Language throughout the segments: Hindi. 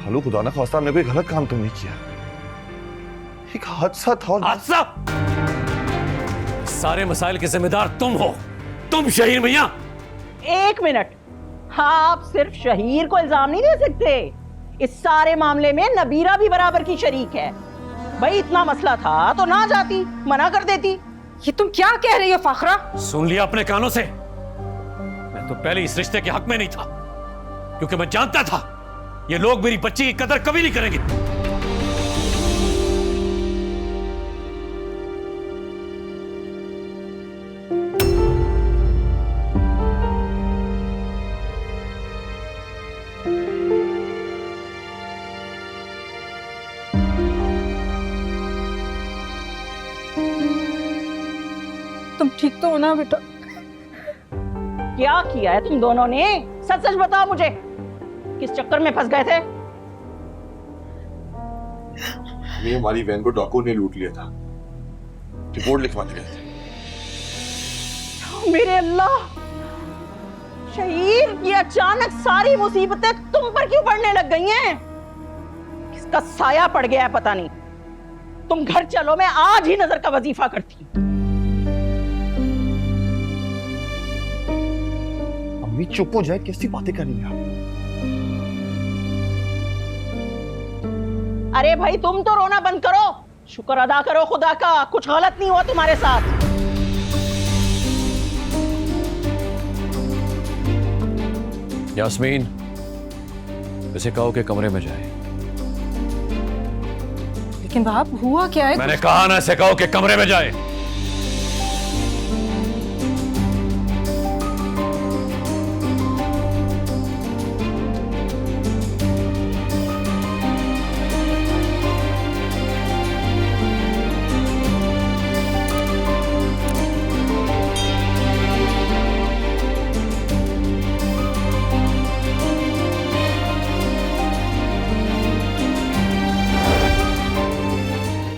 हालू खुदा ना खास्ता हमने कोई गलत काम तो नहीं किया, एक हादसा था। हादसा? सारे मसाइल के जिम्मेदार तुम हो, तुम शहीर भैया। एक मिनट, आप सिर्फ शहीर को इल्जाम नहीं दे सकते, इस सारे मामले में नबीरा भी बराबर की शरीक है। भाई इतना मसला था तो ना जाती, मना कर देती। ये तुम क्या कह रही हो फाखरा? सुन लिया अपने कानों से, मैं तो पहले इस रिश्ते के हक में नहीं था, क्योंकि मैं जानता था ये लोग मेरी बच्ची की कदर कभी नहीं करेंगे। तुम ठीक तो हो ना बेटा? क्या किया है तुम दोनों ने? सच सच बताओ मुझे, किस चक्कर में फंस गए थे? ये हमारी वैन को डाकुओं ने लूट लिया था, रिपोर्ट लिखवाने गए थे। मेरे अल्लाह, शहीर ये अचानक सारी मुसीबतें तुम पर क्यों पड़ने लग गई हैं? किसका साया पड़ गया है पता नहीं। तुम घर चलो, मैं आज ही नजर का वजीफा करती हूँ। अम्मी चुप हो जाए, कैसी बातें कर रही हैं आप? अरे भाई तुम तो रोना बंद करो, शुक्र अदा करो खुदा का, कुछ गलत नहीं हुआ तुम्हारे साथ। यास्मीन, इसे कहो कि कमरे में जाए। लेकिन बाप हुआ क्या है? मैंने कहा ना, इसे कहो कि कमरे में जाए।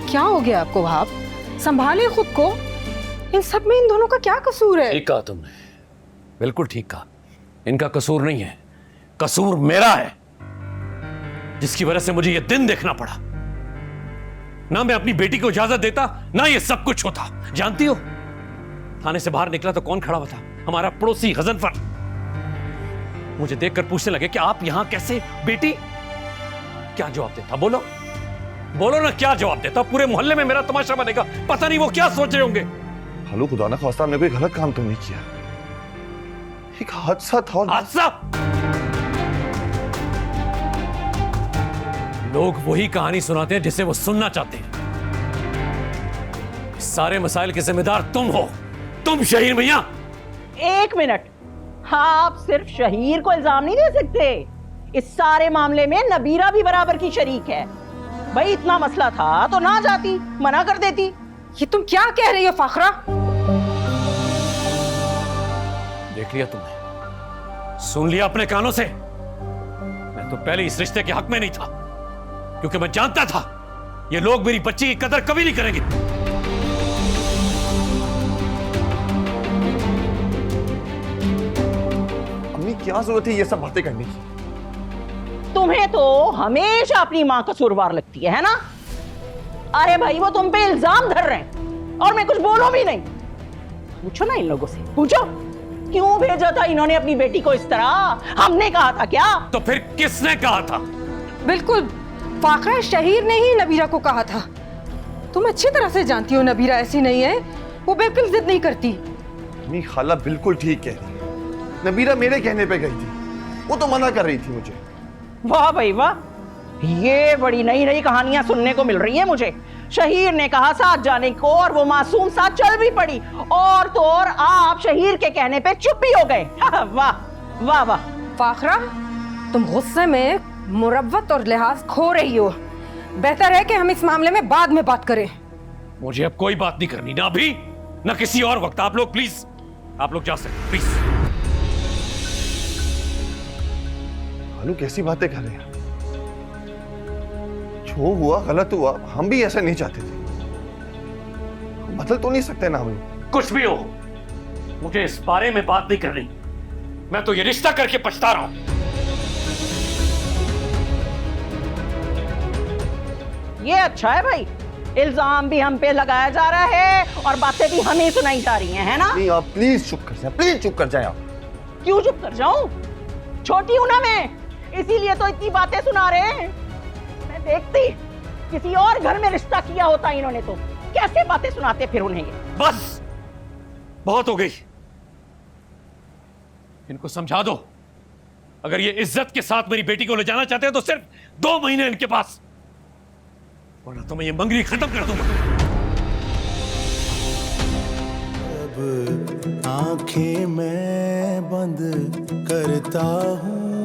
क्या हो गया आपको भाप? संभाले खुद को, इन सब में इन दोनों का क्या कसूर है? ठीक कहा तुमने, बिल्कुल ठीक कहा। इनका कसूर नहीं है, कसूर मेरा है, जिसकी वजह से मुझे यह दिन देखना पड़ा। ना मैं अपनी बेटी को इजाजत देता, ना ये सब कुछ होता। जानती हो, थाने से बाहर निकला तो कौन खड़ा हुआ था? हमारा पड़ोसी गजनफर। मुझे देखकर पूछने लगे कि आप यहां कैसे? बेटी, क्या जवाब देता? बोलो बोलो ना, क्या जवाब देता? पूरे मोहल्ले में मेरा तमाशा बनेगा, पता नहीं वो क्या सोच रहे होंगे। हालू खुदा ना खास्ता हमने कोई गलत काम तो नहीं किया, एक हादसा था। हादसा? लोग वही कहानी सुनाते हैं जिसे वो सुनना चाहते हैं। इस सारे मसाइल के जिम्मेदार तुम हो, तुम शहीर भैया। एक मिनट, आप सिर्फ शहीर को इल्जाम नहीं दे सकते, इस सारे मामले में नबीरा भी बराबर की शरीक है। भाई इतना मसला था तो ना जाती, मना कर देती। ये तुम क्या कह रही हो फाखरा? देख लिया तुमने, सुन लिया अपने कानों से। मैं तो पहले इस रिश्ते के हक में नहीं था, क्योंकि मैं जानता था ये लोग मेरी बच्ची की कदर कभी नहीं करेंगे। अम्मी क्या जरूरत है ये सब बातें करने की? तुम्हें तो हमेशा अपनी मां कसूरवार लगती है ना? अरे भाई वो तुम पे इल्जाम धर रहे हैं और मैं कुछ बोलूं भी नहीं। पूछो ना इन लोगों से, पूछो क्यों भेजा था इन्होंने अपनी बेटी को इस तरह? हमने कहा था क्या? तो फिर किसने कहा था? बिल्कुल, फाखरा शहीर ने ही नबीरा को कहा था। तुम अच्छी तरह से जानती हो नबीरा ऐसी नहीं है, वो बिल्कुल जिद नहीं करती। अम्मी खाला बिल्कुल ठीक कह रही है, नबीरा मेरे कहने पे गई थी, वो तो मना कर रही थी मुझे। वाह भाई वाह, ये बड़ी नई नई कहानियां सुनने को मिल रही है मुझे। शहीर ने कहा साथ जाने को और वो मासूम साथ चल भी पड़ी, और तो और आप शहीर के कहने पे चुप ही हो गए। वाह वाह वाह। फाखरा, तुम गुस्से में मुरव्वत और लिहाज खो रही हो। बेहतर है कि हम इस मामले में बाद में बात करें। मुझे अब कोई बात नहीं करनी, ना अभी ना किसी और वक्त। आप लोग प्लीज, आप लोग जा सकते, प्लीज। हालू कैसी बातें कर रहे हैं? जो हुआ गलत हुआ, हम भी ऐसा नहीं चाहते थे, बदल तो नहीं सकते ना हम। कुछ भी हो, मुझे इस बारे में बात नहीं करनी। मैं तो ये रिश्ता करके पछता रहा हूं। ये अच्छा है भाई, इल्जाम भी हम पे लगाया जा रहा है और बातें भी हमें सुनाई जा रही हैं, है ना? नहीं आप प्लीज चुप कर जाए, प्लीज चुप कर जाए आप। क्यों चुप कर जाऊं? छोटी हूं ना मैं, इसीलिए तो इतनी बातें सुना रहे हैं। मैं देखती किसी और घर में रिश्ता किया होता इन्होंने तो कैसे बातें सुनाते फिर उन्हें ये। बस बहुत हो गई, इनको समझा दो, अगर ये इज्जत के साथ मेरी बेटी को ले जाना चाहते हैं तो सिर्फ 2 महीने इनके पास, वरना तो मैं ये मंगनी खत्म कर दूंगा। अब आंखें मैं बंद करता हूँ,